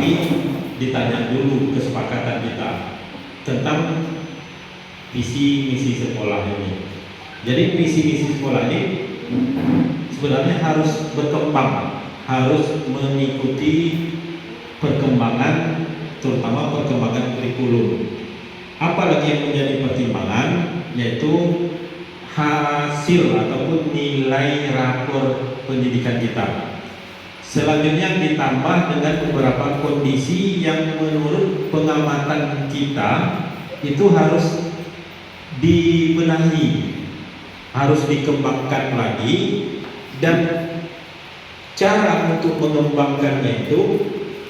tapi ditanya dulu kesepakatan kita tentang visi misi sekolah ini. Jadi visi misi sekolah ini sebenarnya harus berkembang, harus mengikuti perkembangan, terutama perkembangan kurikulum. Apalagi yang menjadi pertimbangan yaitu hasil ataupun nilai rapor pendidikan kita. Selanjutnya ditambah dengan beberapa kondisi yang menurut pengamatan kita itu harus dibenahi, harus dikembangkan lagi, dan cara untuk mengembangkannya itu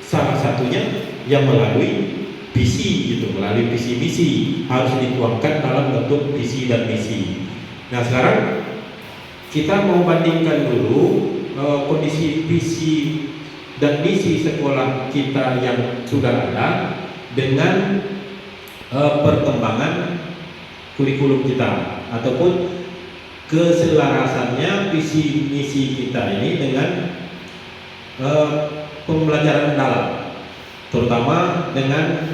salah satunya yang melalui visi gitu, melalui visi misi harus dituangkan dalam bentuk visi dan misi. Nah sekarang kita mau bandingkan dulu kondisi visi dan misi sekolah kita yang sudah ada dengan perkembangan kurikulum kita ataupun keselarasannya visi misi kita ini dengan pembelajaran mendalam, terutama dengan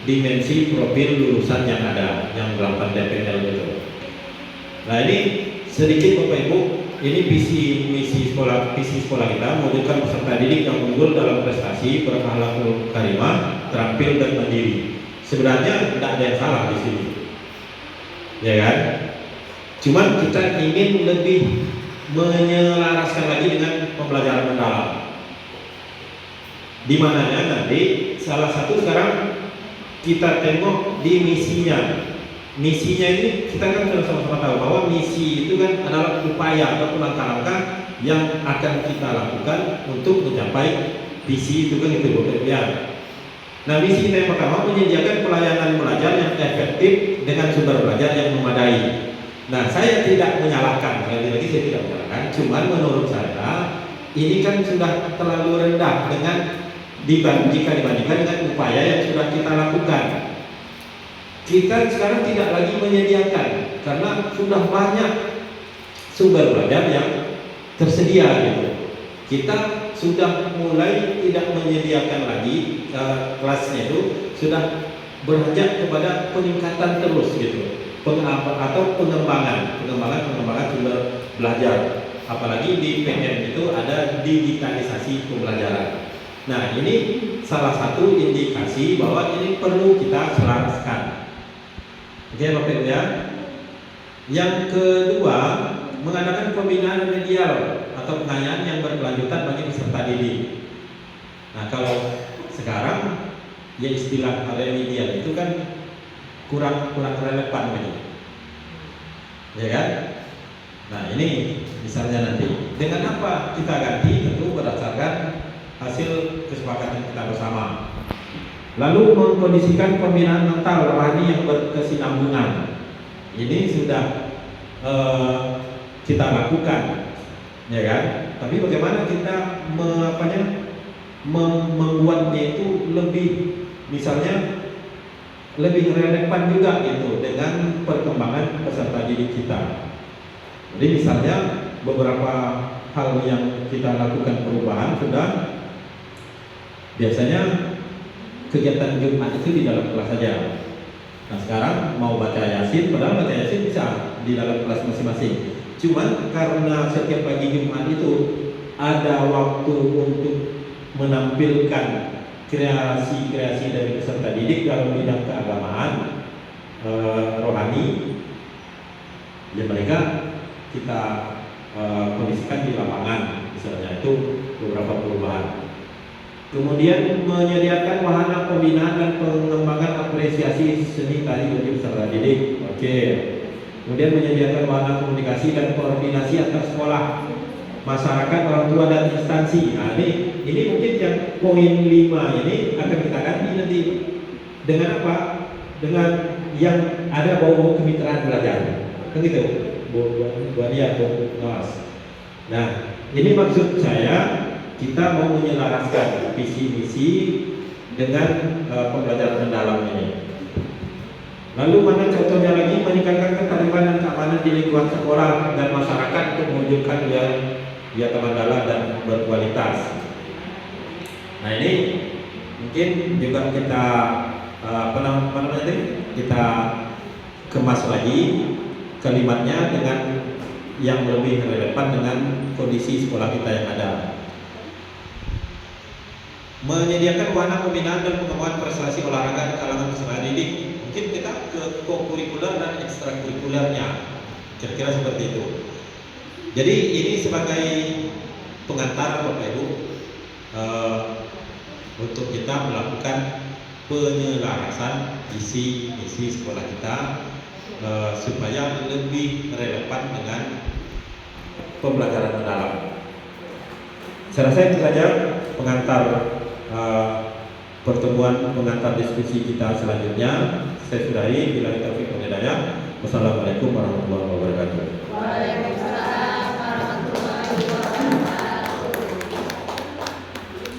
dimensi profil lulusan yang ada, yang 8 DPL itu. Nah ini sedikit Bapak Ibu, ini visi misi sekolah, visi sekolah kita mewujudkan peserta didik yang unggul dalam prestasi, berakhlakul karimah, terampil dan mandiri. Sebenarnya tidak ada yang salah di sini, ya kan? Cuman kita ingin lebih menyelaraskan lagi dengan pembelajaran mendalam. Di mananya nanti salah satu sekarang kita tengok di misinya. Misinya ini kita kan sudah sama-sama tahu bahwa misi itu kan adalah upaya atau langkah-langkah yang akan kita lakukan untuk mencapai visi itu kan itu ya. Nah misi kita yang pertama menyediakan pelayanan belajar yang efektif dengan sumber belajar yang memadai. Nah saya tidak menyalahkan, lagi-lagi saya tidak menyalahkan, cuman menurut saya ini kan sudah terlalu rendah dengan jika dibandingkan dengan upaya yang sudah kita lakukan. Kita sekarang tidak lagi menyediakan karena sudah banyak sumber belajar yang tersedia gitu. Kita sudah mulai tidak menyediakan lagi kelasnya itu sudah beranjak kepada peningkatan terus gitu, atau pengembangan sumber belajar. Apalagi di PM itu ada digitalisasi pembelajaran. Nah ini salah satu indikasi bahwa ini perlu kita selaraskan. Oke Bapak Ibu ya. Yang kedua, mengadakan pembinaan remedial atau pengayaan yang berkelanjutan bagi peserta didik. Nah kalau sekarang ya istilah remedial itu kan kurang relevan lagi, ya kan? Nah ini misalnya nanti dengan apa kita ganti, tentu berdasarkan hasil kesepakatan kita bersama. Lalu mengkondisikan pembinaan mental rohani yang berkesinambungan. Ini sudah kita lakukan, ya kan? Tapi bagaimana kita membuatnya itu lebih, misalnya lebih relevan juga gitu dengan perkembangan peserta didik kita. Jadi misalnya beberapa hal yang kita lakukan perubahan sudah, biasanya kegiatan Jumat itu di dalam kelas saja. Nah sekarang mau baca Yasin, padahal baca Yasin bisa di dalam kelas masing-masing. Cuman karena setiap pagi Jumat itu ada waktu untuk menampilkan kreasi-kreasi dari peserta didik dalam bidang keagamaan, rohani, ya mereka kita kondisikan di lapangan, misalnya itu beberapa perubahan. Kemudian menyediakan wahana pembinaan dan pengembangan apresiasi seni tari bagi peserta didik. Oke. Kemudian menyediakan wahana komunikasi dan koordinasi antar sekolah, masyarakat, orang tua dan instansi. Nah, ini mungkin yang poin 5 ini akan kita ganti nanti dengan apa? Dengan yang ada bau-bau kemitraan belajar. Kan gitu. Buat Nah, ini maksud saya, kita mau menyelaraskan visi misi dengan pembelajaran mendalam ini. Lalu mana contohnya lagi, meningkatkan ketertiban dan keamanan di lingkungan sekolah dan masyarakat untuk mewujudkan kegiatan mendalam dan berkualitas. Nah ini Mungkin juga kita apa namanya tadi, kita kemas lagi kalimatnya dengan yang lebih relevan dengan kondisi sekolah kita yang ada. Menyediakan wahana pembinaan dan pengembangan prestasi olahraga di kalangan peserta didik. Mungkin kita ke co-kurikuler dan ekstrakurikulernya, kira-kira seperti itu. Jadi ini sebagai pengantar Bapak Ibu untuk kita melakukan penyelarasan isi sekolah kita supaya lebih relevan dengan pembelajaran mendalam. Saya rasa itu saja pengantar pertemuan, pengantar diskusi kita selanjutnya. Saya sudahi, bila taufiq wal hidayah. Wassalamualaikum warahmatullahi wabarakatuh.